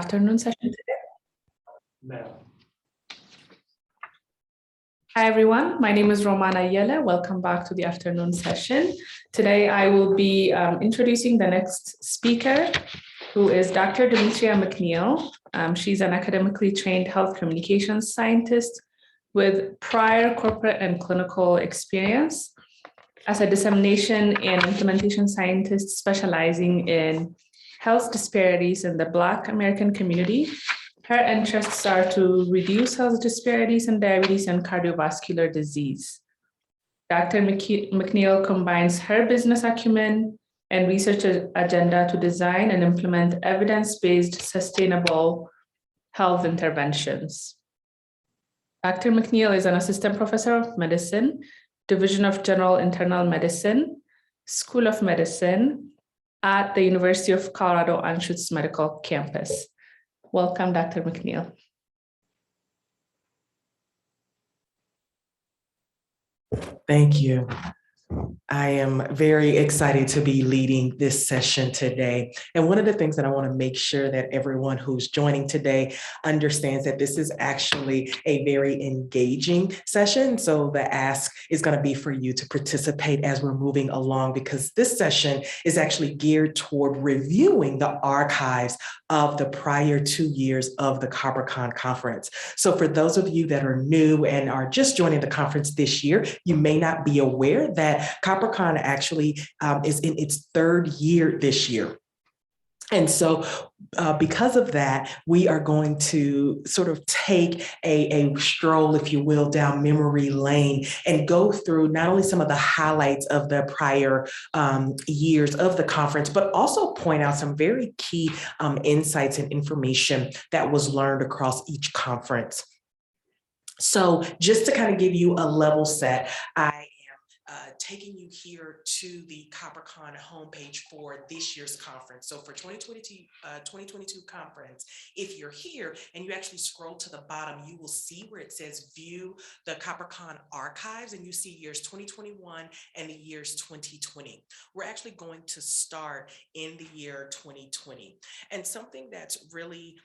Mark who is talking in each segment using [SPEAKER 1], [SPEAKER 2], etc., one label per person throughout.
[SPEAKER 1] afternoon session today?
[SPEAKER 2] No.
[SPEAKER 1] Hi, everyone. My name is Romana Yele. Welcome back to the afternoon session. Today, I will be introducing the next speaker, who is Dr. Denicia Mcneil. She's an academically trained health communications scientist with prior corporate and clinical experience as a dissemination and implementation scientist specializing in health disparities in the Black American community. Her interests are to reduce health disparities in diabetes and cardiovascular disease. Dr. Mcneil combines her business acumen and research agenda to design and implement evidence-based sustainable health interventions. Dr. Mcneil is an assistant professor of medicine, Division of General Internal Medicine, School of Medicine at the University of Colorado Anschutz Medical Campus. Welcome, Dr. Mcneil.
[SPEAKER 2] Thank you. I am very excited to be leading this session today. And one of the things that I want to make sure that everyone who's joining today understands that this is actually a very engaging session. So the ask is going to be for you to participate as we're moving along, because this session is actually geared toward reviewing the archives of the prior 2 years of the COPRH conference. So for those of you that are new and are just joining the conference this year, you may not be aware that COPRH actually is in its 3rd year this year. And so because of that, we are going to sort of take a stroll, if you will, down memory lane and go through not only some of the highlights of the prior years of the conference, but also point out some very key insights and information that was learned across each conference. So just to kind of give you a level set, I taking you here to the COPRH homepage for this year's conference. So for 2022 conference, if you're here and you actually scroll to the bottom, you will see where it says view the COPRH archives, and you see years 2021 and the years 2020. We're actually going to start in the year 2020. And something that's really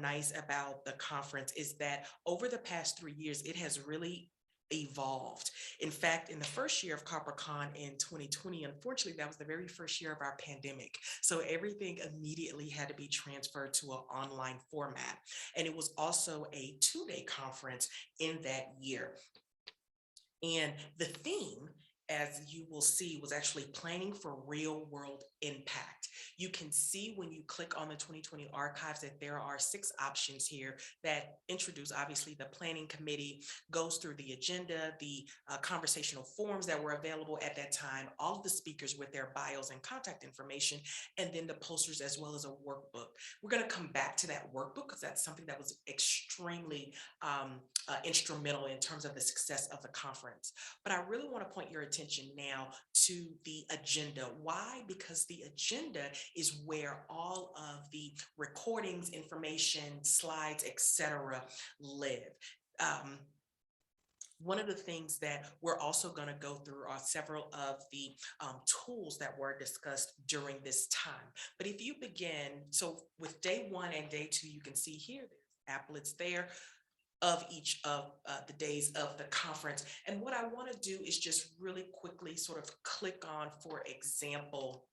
[SPEAKER 2] nice about the conference is that over the past 3 years, it has really evolved. In fact, in the first year of COPRH in 2020, unfortunately, that was the very first year of our pandemic. So everything immediately had to be transferred to an online format. And it was also a 2-day conference in that year. And the theme, as you will see, was actually planning for real world impact. You can see when you click on the 2020 archives that there are 6 options here that introduce, obviously, the planning committee, goes through the agenda, the conversational forums that were available at that time, all of the speakers with their bios and contact information, and then the posters as well as a workbook. We're going to come back to that workbook because that's something that was extremely instrumental in terms of the success of the conference. But I really want to point your attention now to the agenda. Why? Because the agenda is where all of the recordings, information, slides, etc. live. One of the things that we're also going to go through are several of the tools that were discussed during this time. But if you begin, so with day 1 and day 2, you can see here, there's applets there of each of the days of the conference. And what I want to do is just really quickly sort of click on, for example,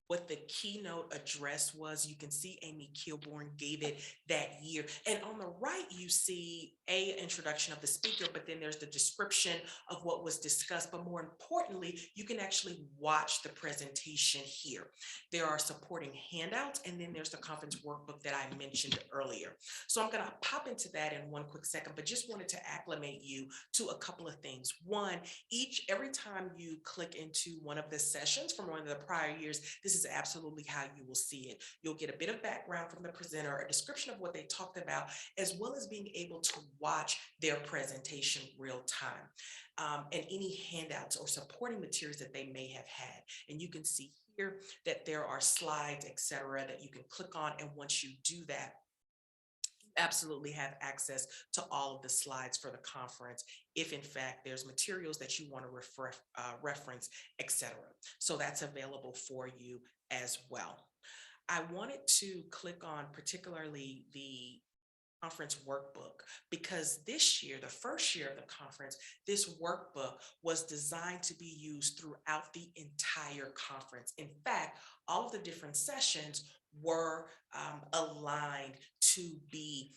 [SPEAKER 2] what the keynote address was. You can see Amy Kilborn gave it that year. And on the right, you see an introduction of the speaker, but then there's the description of what was discussed. But more importantly, you can actually watch the presentation here. There are supporting handouts, and then there's the conference workbook that I mentioned earlier. So I'm going to pop into that in one quick second, but just wanted to acclimate you to a couple of things. One, every time you click into one of the sessions from one of the prior years, this is absolutely how you will see it. You'll get a bit of background from the presenter, a description of what they talked about, as well as being able to watch their presentation real time, and any handouts or supporting materials that they may have had. And you can see here that there are slides, etc., that you can click on. And once you do that, absolutely have access to all of the slides for the conference, if in fact there's materials that you want to reference, etc. So that's available for you as well. I wanted to click on particularly the conference workbook, because this year, the first year of the conference, this workbook was designed to be used throughout the entire conference. In fact, all of the different sessions were aligned to be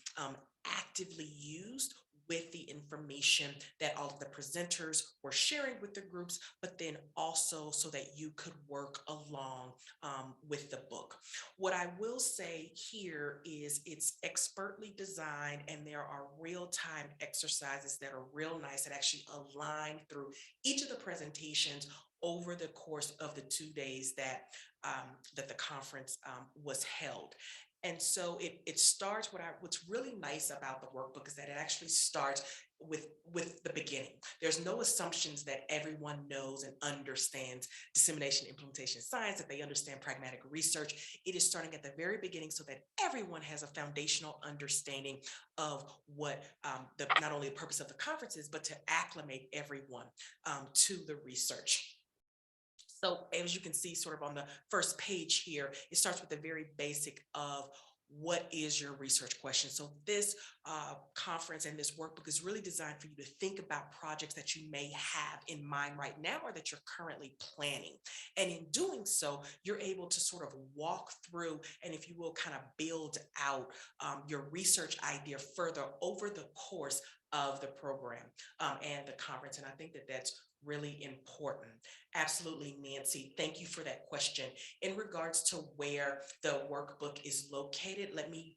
[SPEAKER 2] actively used with the information that all of the presenters were sharing with the groups, but then also so that you could work along with the book. What I will say here is it's expertly designed, and there are real-time exercises that are real nice that actually align through each of the presentations over the course of the 2 days that the conference was held. And so it starts, what's really nice about the workbook is that it actually starts with the beginning. There's no assumptions that everyone knows and understands dissemination implementation science, that they understand pragmatic research. It is starting at the very beginning so that everyone has a foundational understanding of what not only the purpose of the conference is, but to acclimate everyone to the research. So as you can see sort of on the first page here, it starts with the very basic of what is your research question. So this conference and this workbook is really designed for you to think about projects that you may have in mind right now or that you're currently planning. And in doing so, you're able to sort of walk through and, if you will, kind of build out your research idea further over the course of the program and the conference. And I think that that's really important. Absolutely, Nancy. Thank you for that question. In regards to where the workbook is located, let me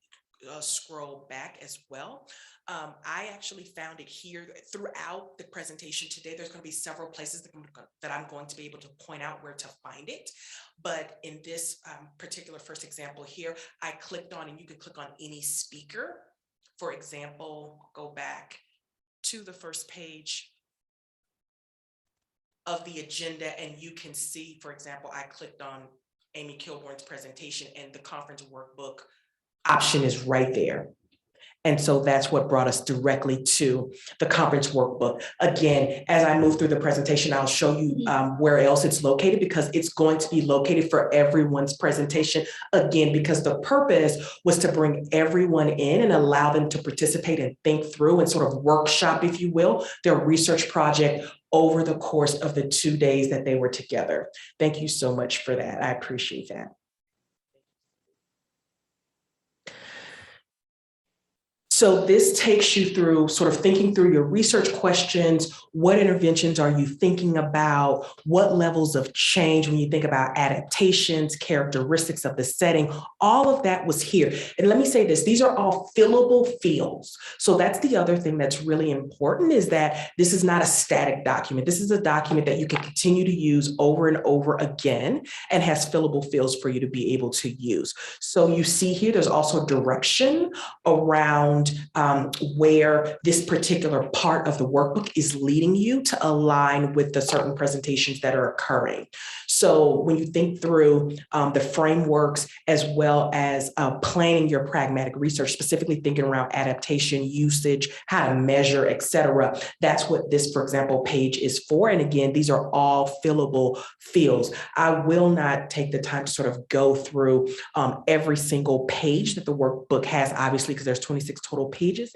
[SPEAKER 2] scroll back as well. I actually found it here throughout the presentation today. There's going to be several places that I'm going to be able to point out where to find it. But in this particular first example here, I clicked on, and you can click on any speaker. For example, go back to the first page of the agenda, and you can see, for example, I clicked on Amy Kilborn's presentation, and the conference workbook option is right there. And so that's what brought us directly to the conference workbook. Again, as I move through the presentation, I'll show you where else it's located, because it's going to be located for everyone's presentation. Again, because the purpose was to bring everyone in and allow them to participate and think through and sort of workshop, if you will, their research project over the course of the 2 days that they were together. Thank you so much for that. I appreciate that. So this takes you through sort of thinking through your research questions. What interventions are you thinking about? What levels of change when you think about adaptations, characteristics of the setting? All of that was here. And let me say this, these are all fillable fields. So that's the other thing that's really important, is that this is not a static document. This is a document that you can continue to use over and over again and has fillable fields for you to be able to use. So you see here, there's also direction around where this particular part of the workbook is leading you to align with the certain presentations that are occurring. So when you think through the frameworks, as well as planning your pragmatic research, specifically thinking around adaptation, usage, how to measure, et cetera, that's what this, for example, page is for. And again, these are all fillable fields. I will not take the time to sort of go through every single page that the workbook has, obviously, because there's 26 total pages.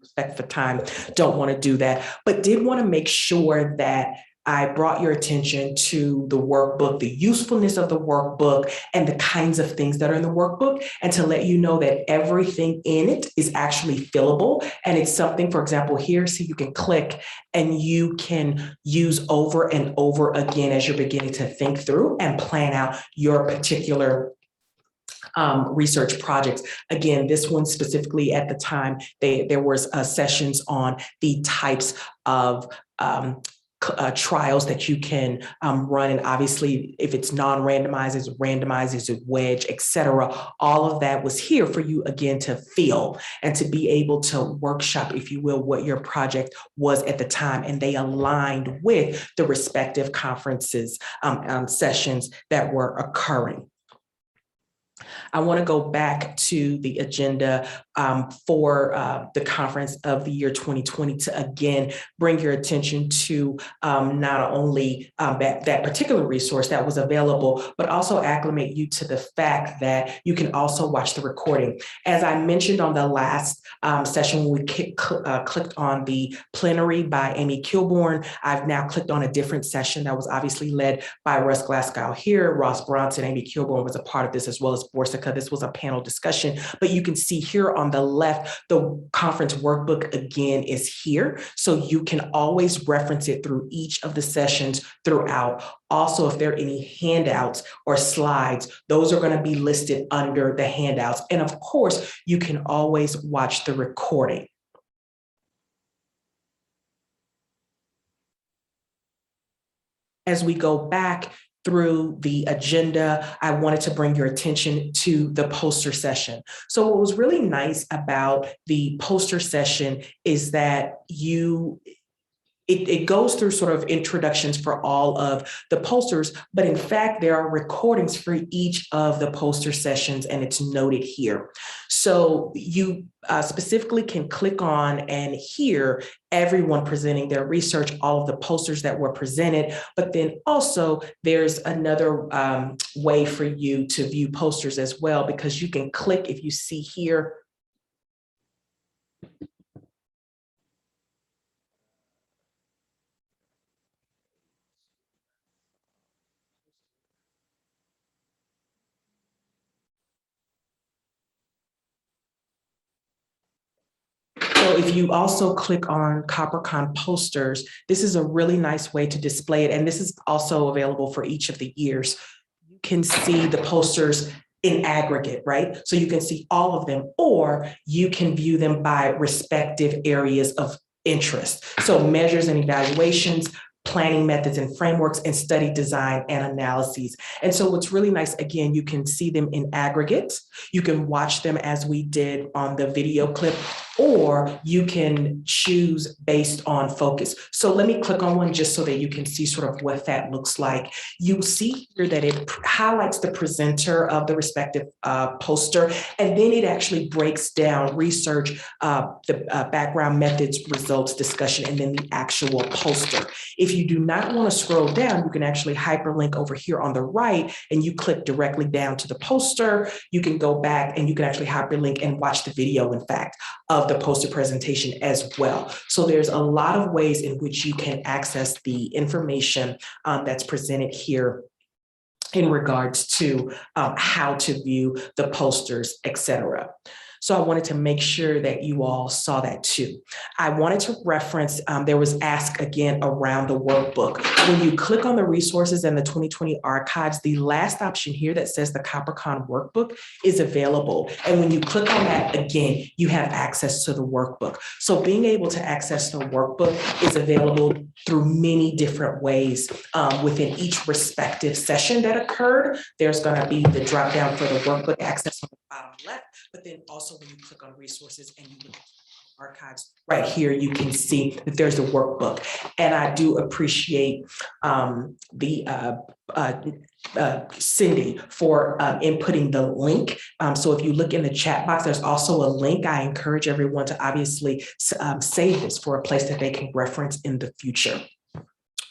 [SPEAKER 2] Respect for time, don't want to do that, but did want to make sure that I brought your attention to the workbook, the usefulness of the workbook, and the kinds of things that are in the workbook, and to let you know that everything in it is actually fillable. And it's something, for example, here, so you can click and you can use over and over again as you're beginning to think through and plan out your particular research projects. Again, this one specifically at the time, there was sessions on the types of trials that you can run. And obviously, if it's non-randomized, is it randomized, is it wedge, et cetera. All of that was here for you, again, to feel and to be able to workshop, if you will, what your project was at the time. And they aligned with the respective conferences, sessions that were occurring. I want to go back to the agenda for the conference of the year 2020 to again bring your attention to not only that particular resource that was available, but also acclimate you to the fact that you can also watch the recording. As I mentioned on the last session, when we clicked on the plenary by Amy Kilborn, I've now clicked on a different session that was obviously led by Russ Glasgow here. Ross Bronson, Amy Kilborn was a part of this, as well as Borsica. This was a panel discussion, but you can see here on the left, the conference workbook again is here. So you can always reference it through each of the sessions throughout. Also, if there are any handouts or slides, those are going to be listed under the handouts. And of course, you can always watch the recording. As we go back through the agenda, I wanted to bring your attention to the poster session. So what was really nice about the poster session is that it goes through sort of introductions for all of the posters, but in fact, there are recordings for each of the poster sessions, and it's noted here. So you specifically can click on and hear everyone presenting their research, all of the posters that were presented, but then also there's another way for you to view posters as well, because you can click, if you see here, so if you also click on COPRH posters, this is a really nice way to display it. And this is also available for each of the years. You can see the posters in aggregate, right? So you can see all of them, or you can view them by respective areas of interest. So measures and evaluations, planning methods and frameworks, and study design and analyses. And so what's really nice, again, you can see them in aggregate. You can watch them as we did on the video clip, or you can choose based on focus. So let me click on one just so that you can see sort of what that looks like. You see here that it highlights the presenter of the respective poster, and then it actually breaks down research, the background methods, results, discussion, and then the actual poster. If you do not want to scroll down, you can actually hyperlink over here on the right, and you click directly down to the poster. You can go back and you can actually hyperlink and watch the video, in fact, of the poster presentation as well. So there's a lot of ways in which you can access the information that's presented here in regards to how to view the posters, et cetera. So I wanted to make sure that you all saw that too. I wanted to reference, there was ask again around the workbook. When you click on the resources and the 2020 archives, the last option here that says the COPRH workbook is available. And when you click on that, again, you have access to the workbook. So being able to access the workbook is available through many different ways within each respective session that occurred. There's gonna be the drop down for the workbook access on the bottom left, but then also when you click on resources and you look at archives right here, you can see that there's a workbook. And I do appreciate Cindy for inputting the link. So if you look in the chat box, there's also a link. I encourage everyone to obviously save this for a place that they can reference in the future.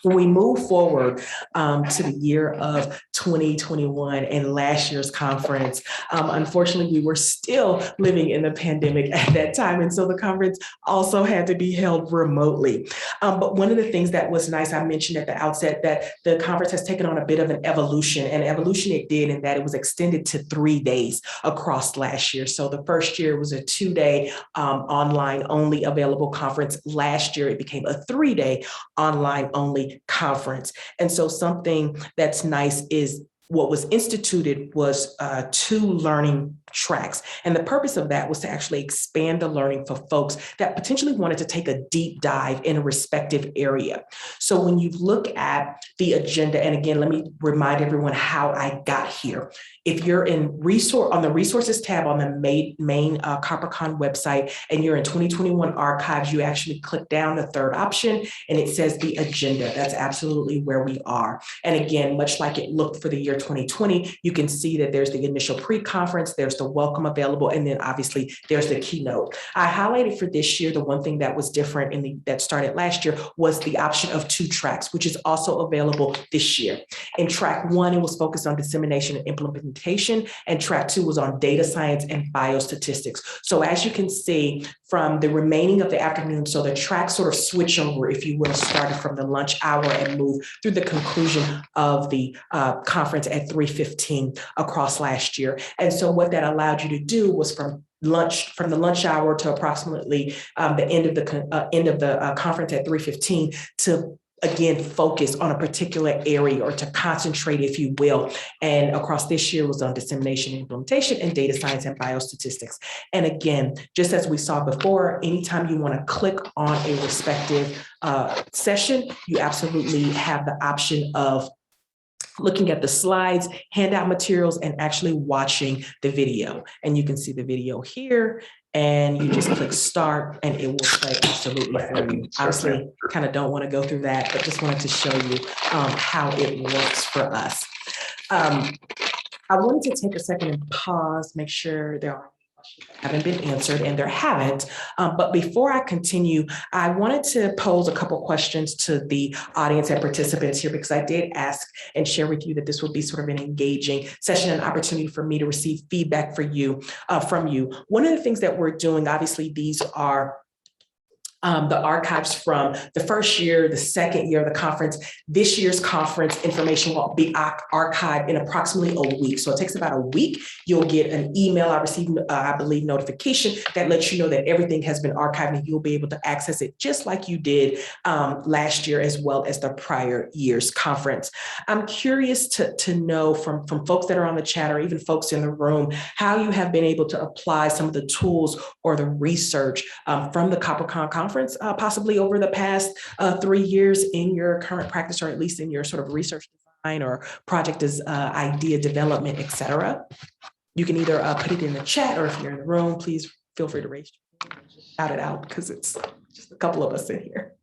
[SPEAKER 2] When we move forward to the year of 2021 and last year's conference, unfortunately, we were still living in the pandemic at that time. And so the conference also had to be held remotely. But one of the things that was nice, I mentioned at the outset that the conference has taken on a bit of an evolution, and evolution it did in that it was extended to 3 days across last year. So the first year was a 2-day online only available conference. Last year, it became a 3-day online only conference. And so something that's nice is what was instituted was 2 learning tracks. And the purpose of that was to actually expand the learning for folks that potentially wanted to take a deep dive in a respective area. So when you look at the agenda, and again, let me remind everyone how I got here. If you're on the resources tab on the main COPRH website, and you're in 2021 archives, you actually click down the third option and it says the agenda. That's absolutely where we are. And again, much like it looked for the year 2020, you can see that there's the initial pre-conference, there's the welcome available, and then obviously there's the keynote. I highlighted for this year, the one thing that was different that started last year was the option of 2 tracks, which is also available this year. In track 1, it was focused on dissemination and implementation, and track 2 was on data science and biostatistics. So as you can see from the remaining of the afternoon, so the tracks sort of switch over, if you will, started from the lunch hour and move through the conclusion of the conference at 3:15 across last year. And so what that allowed you to do was from the lunch hour to approximately the end of the conference at 3:15 to again, focus on a particular area or to concentrate, if you will. And across this year was on dissemination and implementation and data science and biostatistics. And again, just as we saw before, anytime you want to click on a respective session, you absolutely have the option of looking at the slides, handout materials, and actually watching the video. And you can see the video here, and you just click start and it will play absolutely for you. Obviously, kind of don't want to go through that, but just wanted to show you how it works for us. I wanted to take a second and pause, make sure there are haven't been answered, and there haven't. But before I continue, I wanted to pose a couple questions to the audience and participants here, because I did ask and share with you that this would be sort of an engaging session, an opportunity for me to receive feedback from you. One of the things that we're doing, obviously, these are the archives from the first year, the second year of the conference. This year's conference information will be archived in approximately a week. So it takes about a week. You'll get an email. I received, I believe, notification that lets you know that everything has been archived and you'll be able to access it just like you did last year, as well as the prior year's conference. I'm curious to know from folks that are on the chat or even folks in the room, how you have been able to apply some of the tools or the research from the COPRH conference, possibly over the past 3 years in your current practice, or at least in your sort of research design or project as idea development, et cetera. You can either put it in the chat, or if you're in the room, please feel free to raise your hand and shout it out, because it's just a couple of us in here.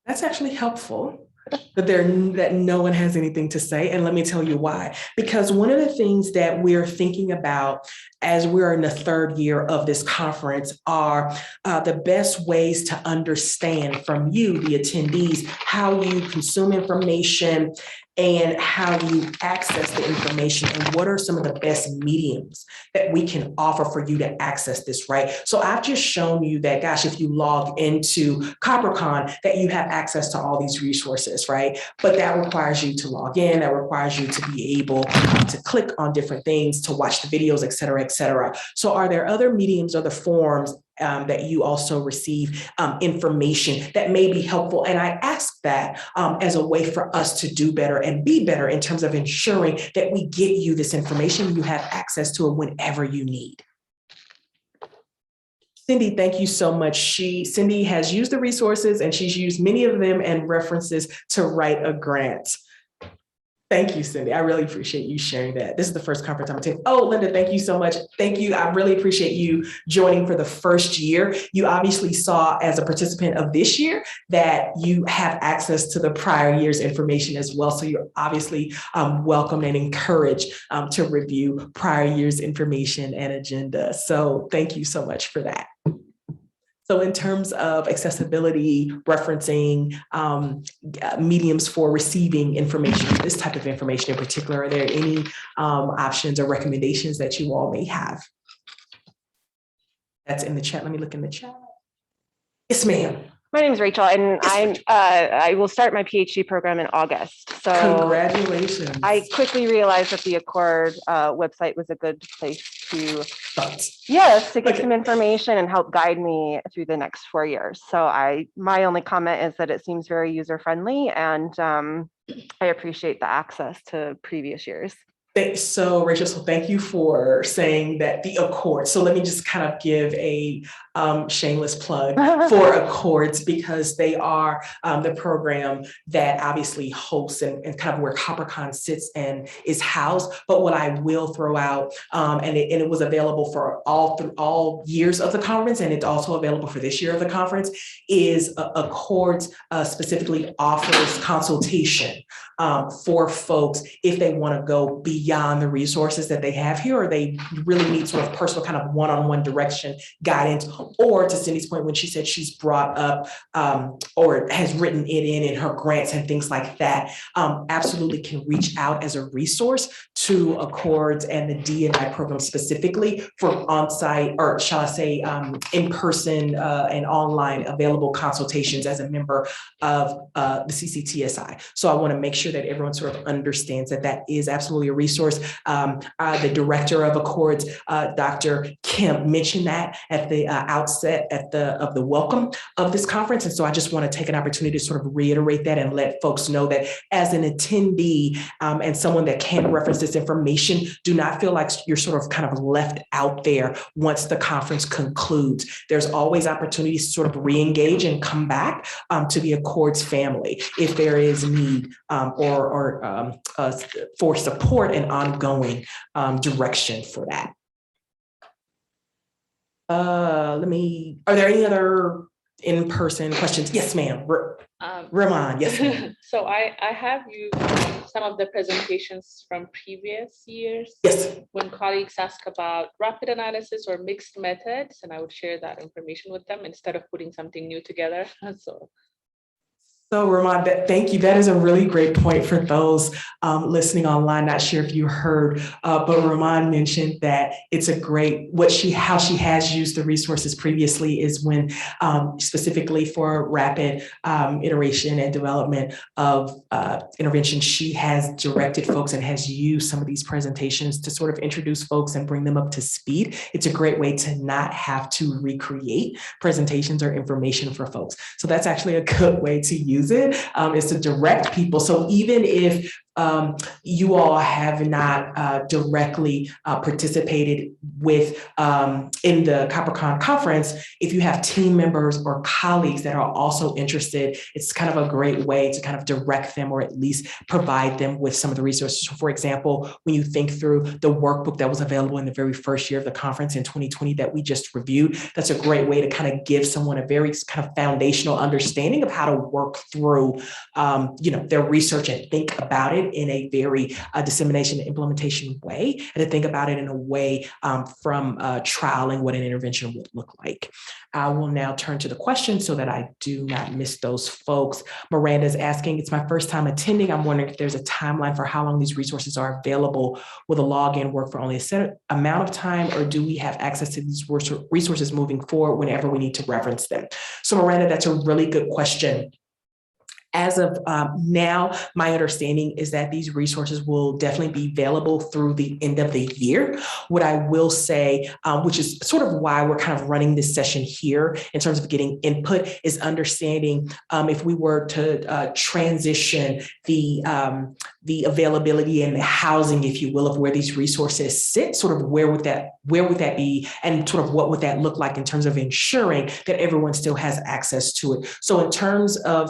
[SPEAKER 2] That's actually helpful that no one has anything to say. And let me tell you why. Because one of the things that we're thinking about as we're in the third year of this conference are the best ways to understand from you, the attendees, how you consume information and how you access the information, and what are some of the best mediums that we can offer for you to access this, right? So I've just shown you that, gosh, if you log into COPRH, that you have access to all these resources, right? But that requires you to log in, that requires you to be able to click on different things, to watch the videos, et cetera, et cetera. So are there other mediums or the forms that you also receive information that may be helpful? And I ask that as a way for us to do better and be better in terms of ensuring that we get you this information, you have access to it whenever you need. Cindy, thank you so much. Cindy has used the resources, and she's used many of them and references to write a grant. Thank you, Cindy. I really appreciate you sharing that. This is the first conference I'm attending. Oh, Linda, thank you so much. Thank you. I really appreciate you joining for the first year. You obviously saw as a participant of this year that you have access to the prior year's information as well. So you're obviously welcome and encouraged to review prior year's information and agenda. So thank you so much for that. So in terms of accessibility, referencing mediums for receiving information, this type of information in particular, are there any options or recommendations that you all may have? That's in the chat. Let me look in the chat. Yes, ma'am.
[SPEAKER 3] My name is Rachel, and I will start my PhD program in August. So
[SPEAKER 2] Congratulations.
[SPEAKER 3] I quickly realized that the Accord website was a good place to get some information and help guide me through the next 4 years. So my only comment is that it seems very user friendly, and I appreciate the access to previous years.
[SPEAKER 2] So Rachel, thank you for saying that the Accord. So let me just kind of give a shameless plug for Accords, because they are the program that obviously hosts and kind of where COPRH sits and is housed. But what I will throw out, and it was available for all years of the conference, and it's also available for this year of the conference, is Accords specifically offers consultation for folks if they want to go beyond the resources that they have here, or they really need sort of personal kind of one-on-one direction, guidance, or to Cindy's point, when she said she's brought up or has written it in her grants and things like that, absolutely can reach out as a resource to Accords and the D&I program specifically for on-site, or shall I say in-person and online available consultations as a member of the CCTSI. So I want to make sure that everyone sort of understands that that is absolutely a resource. The director of Accords, Dr. Kim, mentioned that at the outset of the welcome of this conference. And so I just want to take an opportunity to sort of reiterate that and let folks know that as an attendee and someone that can reference this information, do not feel like you're sort of kind of left out there once the conference concludes. There's always opportunities to sort of re-engage and come back to the Accords family if there is need or for support and ongoing direction for that. Are there any other in-person questions? Yes, ma'am. Ramon, yes, ma'am.
[SPEAKER 1] So I have used some of the presentations from previous years.
[SPEAKER 2] Yes.
[SPEAKER 1] When colleagues ask about rapid analysis or mixed methods, and I would share that information with them instead of putting something new together.
[SPEAKER 2] So Ramon, thank you. That is a really great point for those listening online. Not sure if you heard, but Ramon mentioned that it's a great, how she has used the resources previously is when specifically for rapid iteration and development of intervention, she has directed folks and has used some of these presentations to sort of introduce folks and bring them up to speed. It's a great way to not have to recreate presentations or information for folks. So that's actually a good way to use it, is to direct people. So even if you all have not directly participated with in the COPRH conference, if you have team members or colleagues that are also interested, it's kind of a great way to kind of direct them or at least provide them with some of the resources. So for example, when you think through the workbook that was available in the very first year of the conference in 2020 that we just reviewed, that's a great way to kind of give someone a very kind of foundational understanding of how to work through their research and think about it in a very dissemination and implementation way, and to think about it in a way from trialing what an intervention would look like. I will now turn to the questions so that I do not miss those folks. Miranda's asking, it's my first time attending. I'm wondering if there's a timeline for how long these resources are available. Will the login work for only a set amount of time, or do we have access to these resources moving forward whenever we need to reference them? So Miranda, that's a really good question. As of now, my understanding is that these resources will definitely be available through the end of the year. What I will say, which is sort of why we're kind of running this session here in terms of getting input, is understanding if we were to transition the availability and the housing, if you will, of where these resources sit, sort of where would that be, and sort of what would that look like in terms of ensuring that everyone still has access to it. So in terms of,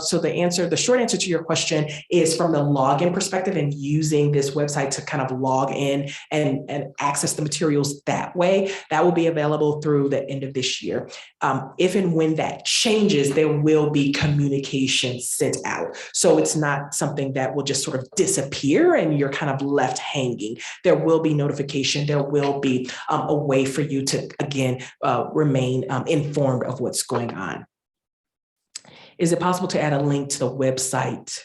[SPEAKER 2] the short answer to your question is from the login perspective and using this website to kind of log in and access the materials that way, that will be available through the end of this year. If and when that changes, there will be communication sent out. So it's not something that will just sort of disappear and you're kind of left hanging. There will be notification. There will be a way for you to, again, remain informed of what's going on. Is it possible to add a link to the website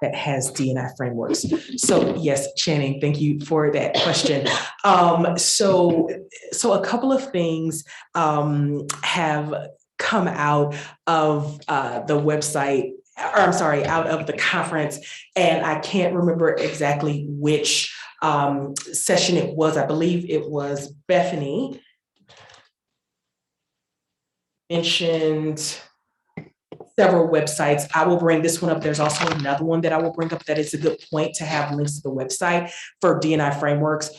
[SPEAKER 2] that has D&I frameworks? So yes, Channing, thank you for that question. So a couple of things have come out of the website, or I'm sorry, out of the conference, and I can't remember exactly which session it was. I believe it was Bethany mentioned several websites. I will bring this one up. There's also another one that I will bring up that is a good point to have links to the website for D&I frameworks.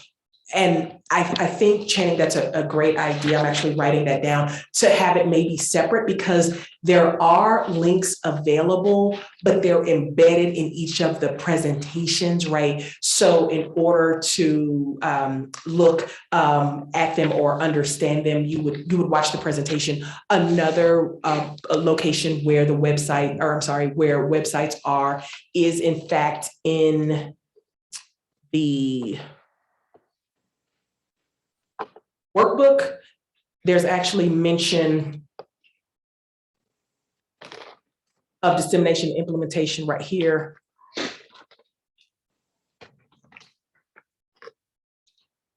[SPEAKER 2] And I think, Channing, that's a great idea. I'm actually writing that down to have it maybe separate, because there are links available, but they're embedded in each of the presentations, right? So in order to look at them or understand them, you would watch the presentation. Another location where the website, or I'm sorry, where websites are, is in fact in the workbook. There's actually mention of dissemination and implementation right here.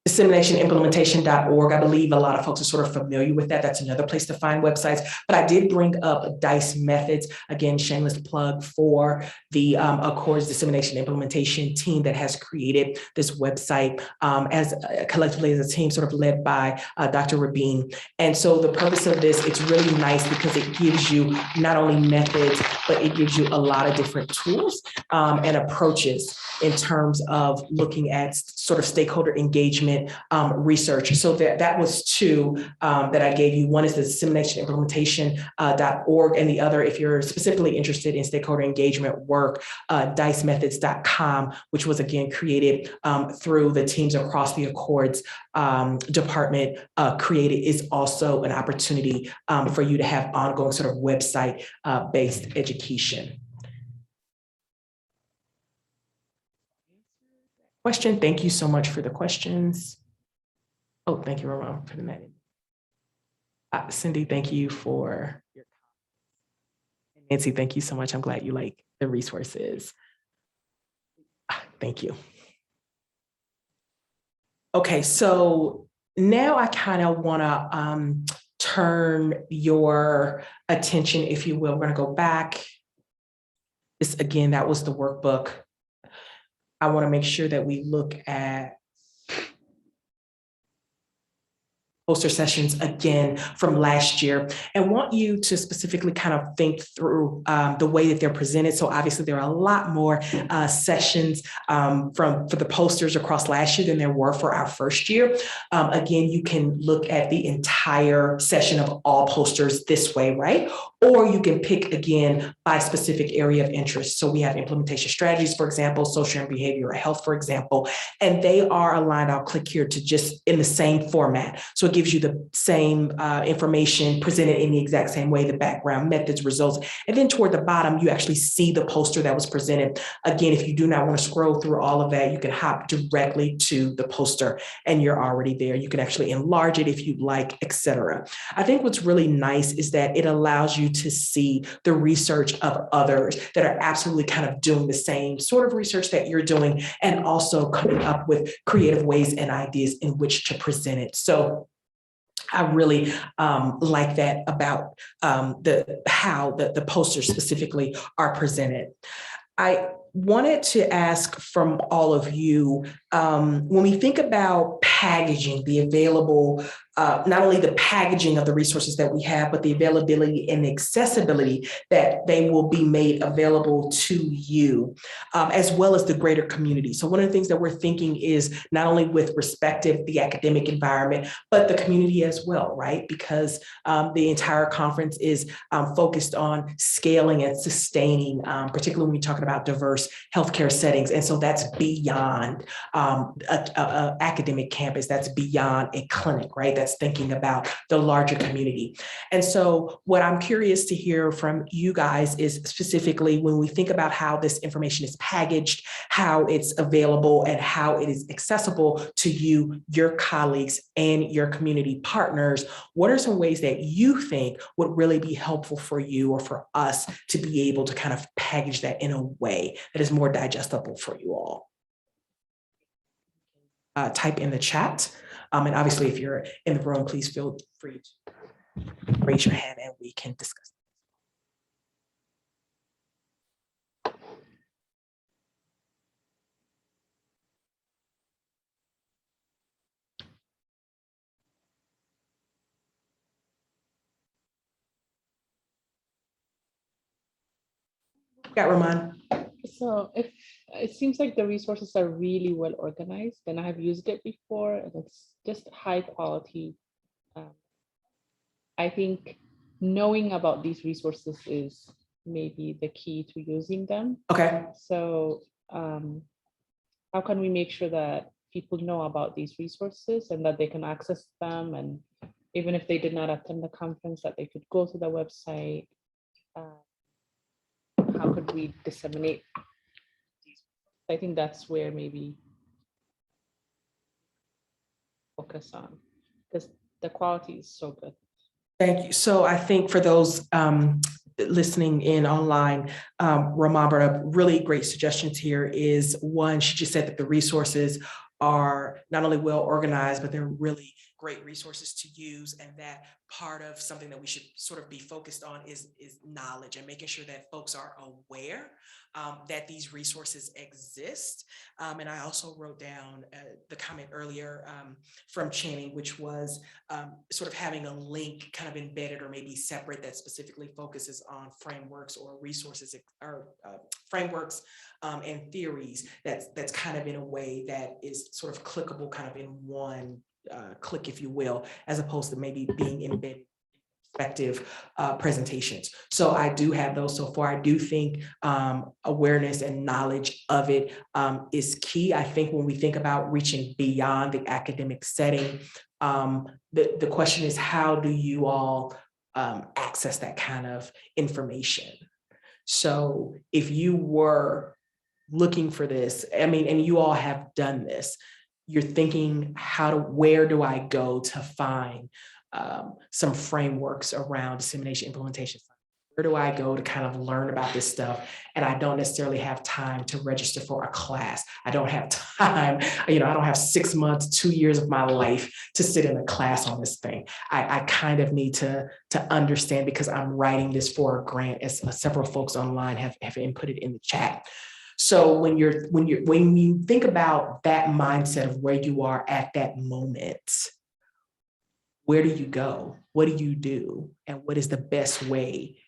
[SPEAKER 2] Disseminationimplementation.org. I believe a lot of folks are sort of familiar with that. That's another place to find websites. But I did bring up DICE methods. Again, shameless plug for the Accords Dissemination Implementation team that has created this website as collectively as a team, sort of led by Dr. Rabin. And so the purpose of this, it's really nice because it gives you not only methods, but it gives you a lot of different tools and approaches in terms of looking at sort of stakeholder engagement research. So that was two that I gave you. One is the disseminationimplementation.org, and the other, if you're specifically interested in stakeholder engagement work, dicemethods.com, which was again created through the teams across the Accords department, created, is also an opportunity for you to have ongoing sort of website based education. Question. Thank you so much for the questions. Oh, thank you, Ramon, for the minute. Cindy, thank you for your comments. Nancy, thank you so much. I'm glad you like the resources. Thank you. Okay, so now I kind of want to turn your attention, if you will. We're going to go back. This, again, that was the workbook. I want to make sure that we look at poster sessions again from last year, and want you to specifically kind of think through the way that they're presented. So obviously there are a lot more sessions for the posters across last year than there were for our first year. Again, you can look at the entire session of all posters this way, right? Or you can pick again by specific area of interest. So we have implementation strategies, for example, social and behavioral health, for example, and they are aligned. I'll click here to just in the same format. So it gives you the same information presented in the exact same way, the background, methods, results. And then toward the bottom, you actually see the poster that was presented. Again, if you do not want to scroll through all of that, you can hop directly to the poster and you're already there. You can actually enlarge it if you'd like, etc. I think what's really nice is that it allows you to see the research of others that are absolutely kind of doing the same sort of research that you're doing, and also coming up with creative ways and ideas in which to present it. So I really like that about how the posters specifically are presented. I wanted to ask from all of you, when we think about packaging, the available, not only the packaging of the resources that we have, but the availability and accessibility that they will be made available to you, as well as the greater community. So one of the things that we're thinking is not only with respect to the academic environment, but the community as well, right? Because the entire conference is focused on scaling and sustaining, particularly when we're talking about diverse healthcare settings. And so that's beyond a academic campus, that's beyond a clinic, right? That's thinking about the larger community. And so what I'm curious to hear from you guys is specifically when we think about how this information is packaged, how it's available, and how it is accessible to you, your colleagues, and your community partners, what are some ways that you think would really be helpful for you or for us to be able to kind of package that in a way that is more digestible for you all? Type in the chat. And obviously, if you're in the room, please feel free to raise your hand and we can discuss. Got Ramon.
[SPEAKER 4] So if it seems like the resources are really well organized, and I have used it before, and it's just high quality. I think knowing about these resources is maybe the key to using them.
[SPEAKER 2] Okay.
[SPEAKER 4] So how can we make sure that people know about these resources and that they can access them, and even if they did not attend the conference, that they could go to the website? How could we disseminate these? I think that's where maybe focus on, because the quality is so good.
[SPEAKER 2] Thank you. So I think for those listening in online, Ramon brought up really great suggestions here. Is one, she just said that the resources are not only well organized, but they're really great resources to use, and that part of something that we should sort of be focused on is knowledge and making sure that folks are aware that these resources exist. And I also wrote down the comment earlier from Channing, which was sort of having a link kind of embedded or maybe separate that specifically focuses on frameworks or resources or frameworks and theories that's kind of in a way that is sort of clickable kind of in one click, if you will, as opposed to maybe being embedded perspective presentations. So I do have those so far. I do think awareness and knowledge of it is key. I think when we think about reaching beyond the academic setting, the question is, how do you all access that kind of information? So if you were looking for this, I mean, and you all have done this, you're thinking, where do I go to find some frameworks around dissemination implementation? Where do I go to kind of learn about this stuff? And I don't necessarily have time to register for a class. I don't have time, I don't have 6 months, 2 years of my life to sit in a class on this thing. I kind of need to understand, because I'm writing this for a grant, as several folks online have inputted in the chat. So when you think about that mindset of where you are at that moment, where do you go? What do you do? And what is the best way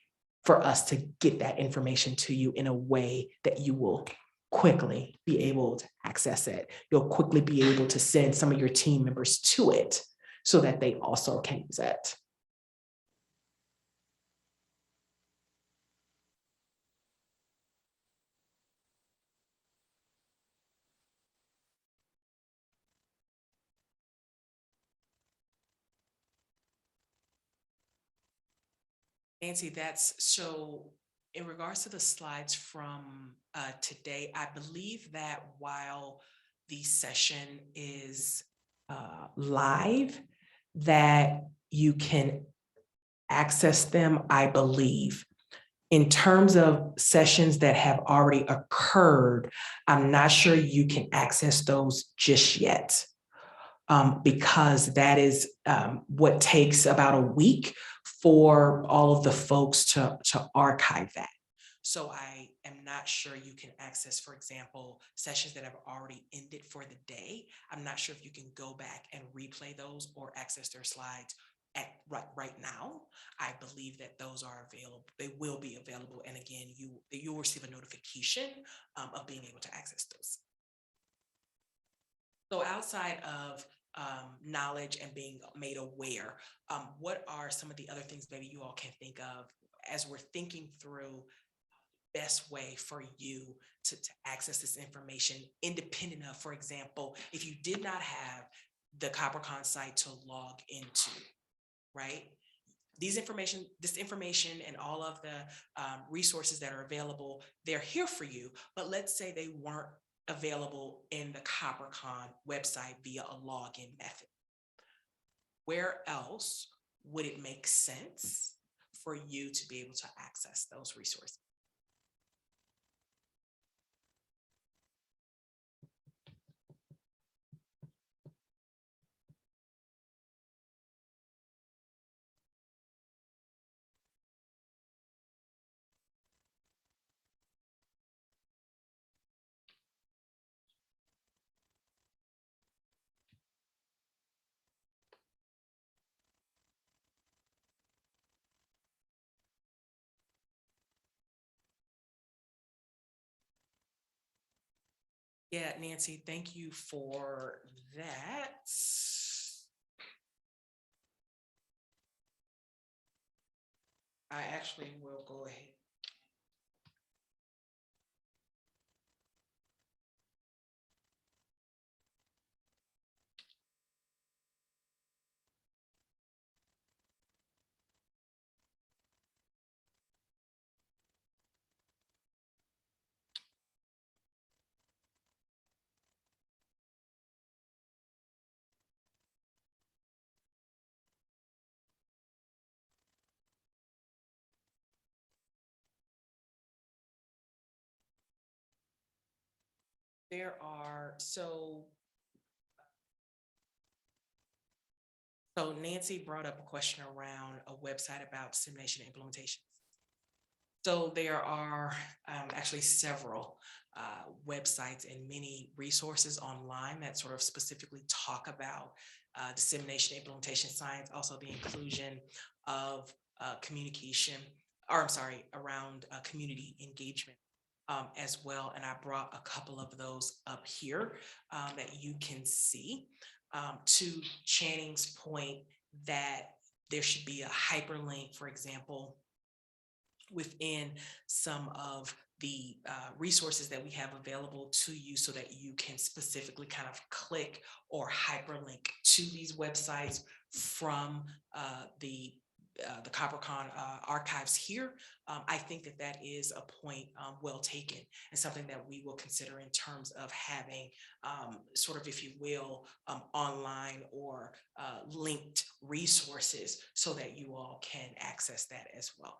[SPEAKER 2] for us to get that information to you in a way that you will quickly be able to access it? You'll quickly be able to send some of your team members to it so that they also can use it. Nancy, that's so in regards to the slides from today, I believe that while the session is live, that you can access them, I believe. In terms of sessions that have already occurred, I'm not sure you can access those just yet. Because that is what takes about a week for all of the folks to archive that. So I am not sure you can access, for example, sessions that have already ended for the day. I'm not sure if you can go back and replay those or access their slides right now. I believe that those are available. They will be available. And again, you'll receive a notification of being able to access those. So outside of knowledge and being made aware, what are some of the other things maybe you all can think of as we're thinking through the best way for you to access this information, independent of, for example, if you did not have the COPRH site to log into, right? This information and all of the resources that are available, they're here for you, but let's say they weren't available in the COPRH website via a login method. Where else would it make sense for you to be able to access those resources? Yeah, Nancy, thank you for that. I actually will go ahead. There are, so Nancy brought up a question around a website about dissemination implementation. So there are actually several websites and many resources online that sort of specifically talk about dissemination implementation science, also the inclusion of communication, or I'm sorry, around community engagement as well. And I brought a couple of those up here that you can see. To Channing's point that there should be a hyperlink, for example, within some of the resources that we have available to you so that you can specifically kind of click or hyperlink to these websites from the COPRH archives here. I think that that is a point well taken and something that we will consider in terms of having sort of, if you will, online or linked resources so that you all can access that as well.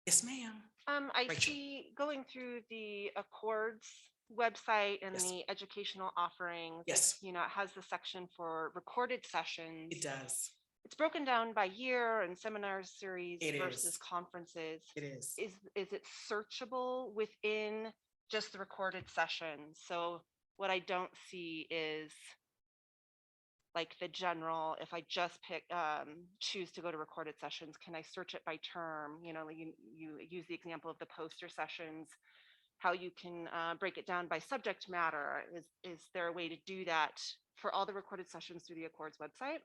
[SPEAKER 2] Yes, ma'am.
[SPEAKER 3] I
[SPEAKER 2] Rachel.
[SPEAKER 3] see going through the Accords website and
[SPEAKER 2] Yes.
[SPEAKER 3] the educational offerings.
[SPEAKER 2] Yes.
[SPEAKER 3] You know, it has the section for recorded sessions.
[SPEAKER 2] It does.
[SPEAKER 3] It's broken down by year and seminar series
[SPEAKER 2] It
[SPEAKER 3] versus
[SPEAKER 2] is.
[SPEAKER 3] conferences.
[SPEAKER 2] It is.
[SPEAKER 3] Is it searchable within just the recorded sessions? So what I don't see is like the general, if I just choose to go to recorded sessions, can I search it by term? You know, you use the example of the poster sessions, how you can break it down by subject matter. Is there a way to do that for all the recorded sessions through the Accords website?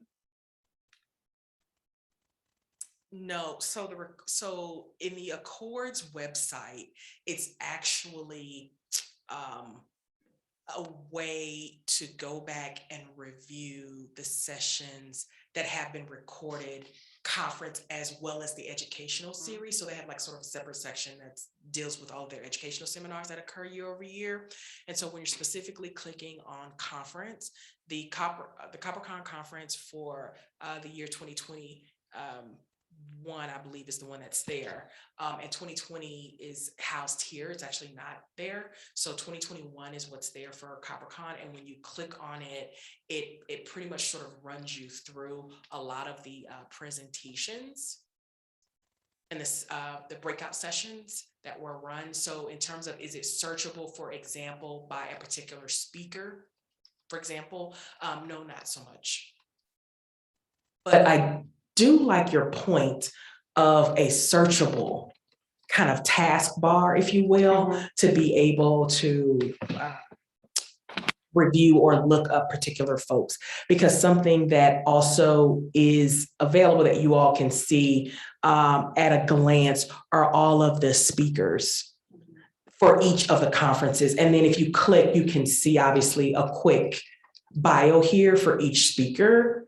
[SPEAKER 2] No, so in the Accords website, it's actually a way to go back and review the sessions that have been recorded, conference as well as the educational series. So they have like sort of a separate section that deals with all of their educational seminars that occur year over year. And so when you're specifically clicking on conference, the COPRH conference for the year 2020, one, I believe, is the one that's there. And 2020 is housed here. It's actually not there. So 2021 is what's there for COPRH. And when you click on it, it pretty much sort of runs you through a lot of the presentations and the breakout sessions that were run. So in terms of, is it searchable, for example, by a particular speaker, for example? No, not so much. But I do like your point of a searchable kind of taskbar, if you will, to be able to review or look up particular folks, because something that also is available that you all can see at a glance are all of the speakers for each of the conferences. And then if you click, you can see obviously a quick bio here for each speaker.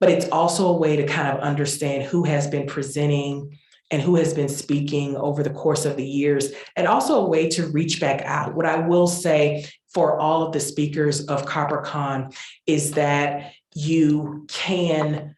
[SPEAKER 2] But it's also a way to kind of understand who has been presenting and who has been speaking over the course of the years, and also a way to reach back out. What I will say for all of the speakers of COPRH is that you can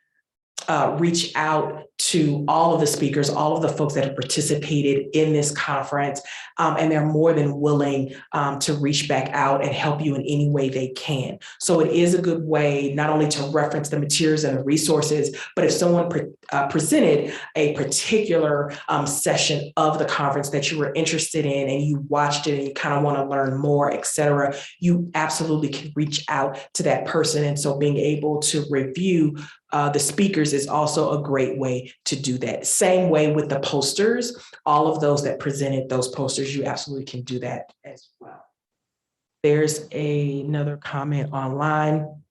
[SPEAKER 2] reach out to all of the speakers, all of the folks that have participated in this conference, and they're more than willing to reach back out and help you in any way they can. So it is a good way not only to reference the materials and the resources, but if someone presented a particular session of the conference that you were interested in and you watched it and you kind of want to learn more, et cetera, you absolutely can reach out to that person. And so being able to review the speakers is also a great way to do that. Same way with the posters, all of those that presented those posters, you absolutely can do that as well. There's another comment online.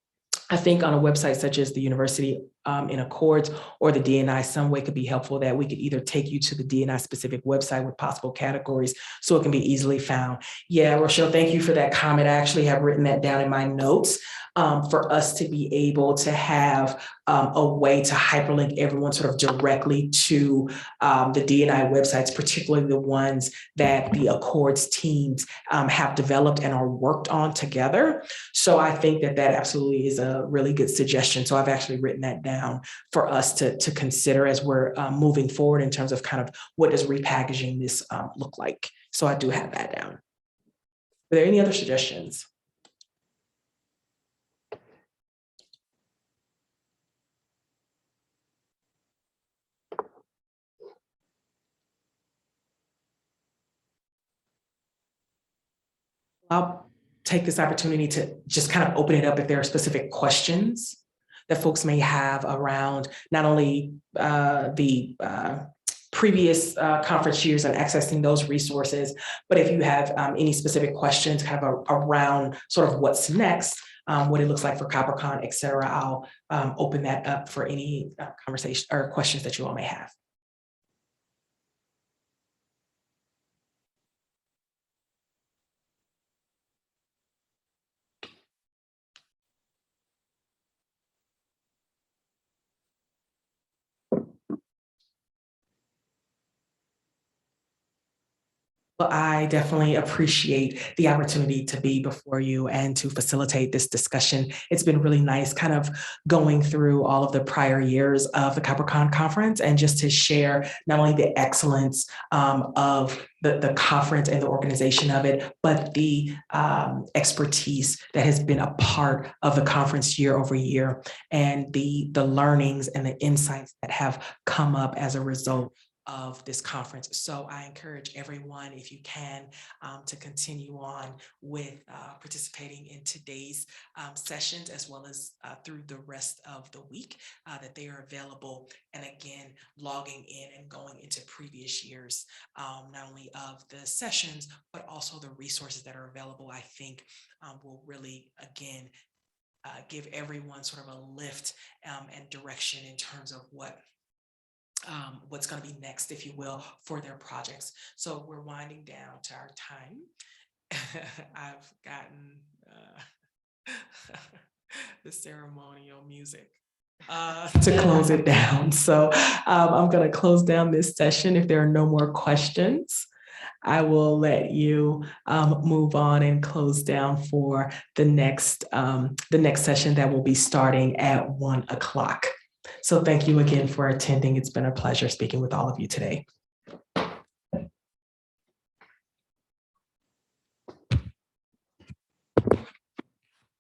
[SPEAKER 2] I think on a website such as the University in Accords or the DNI, some way could be helpful that we could either take you to the DNI specific website with possible categories so it can be easily found. Yeah, Rochelle, thank you for that comment. I actually have written that down in my notes for us to be able to have a way to hyperlink everyone sort of directly to the DNI websites, particularly the ones that the Accords teams have developed and are worked on together. So I think that that absolutely is a really good suggestion. So I've actually written that down for us to consider as we're moving forward in terms of kind of what does repackaging this look like. So I do have that down. Are there any other suggestions? I'll take this opportunity to just kind of open it up if there are specific questions that folks may have around not only the previous conference years and accessing those resources, but if you have any specific questions kind of around sort of what's next, what it looks like for COPRH, et cetera, I'll open that up for any conversation or questions that you all may have. Well, I definitely appreciate the opportunity to be before you and to facilitate this discussion. It's been really nice kind of going through all of the prior years of the COPRH conference and just to share not only the excellence of the conference and the organization of it, but the expertise that has been a part of the conference year over year and the learnings and the insights that have come up as a result of this conference. So I encourage everyone, if you can, to continue on with participating in today's sessions, as well as through the rest of the week, that they are available. And again, logging in and going into previous years, not only of the sessions, but also the resources that are available, I think will really, again, give everyone sort of a lift and direction in terms of what's going to be next, if you will, for their projects. So we're winding down to our time. I've gotten the ceremonial music to close it down. So I'm going to close down this session. If there are no more questions, I will let you move on and close down for the next session that will be starting at 1 o'clock. So thank you again for attending. It's been a pleasure speaking with all of you today.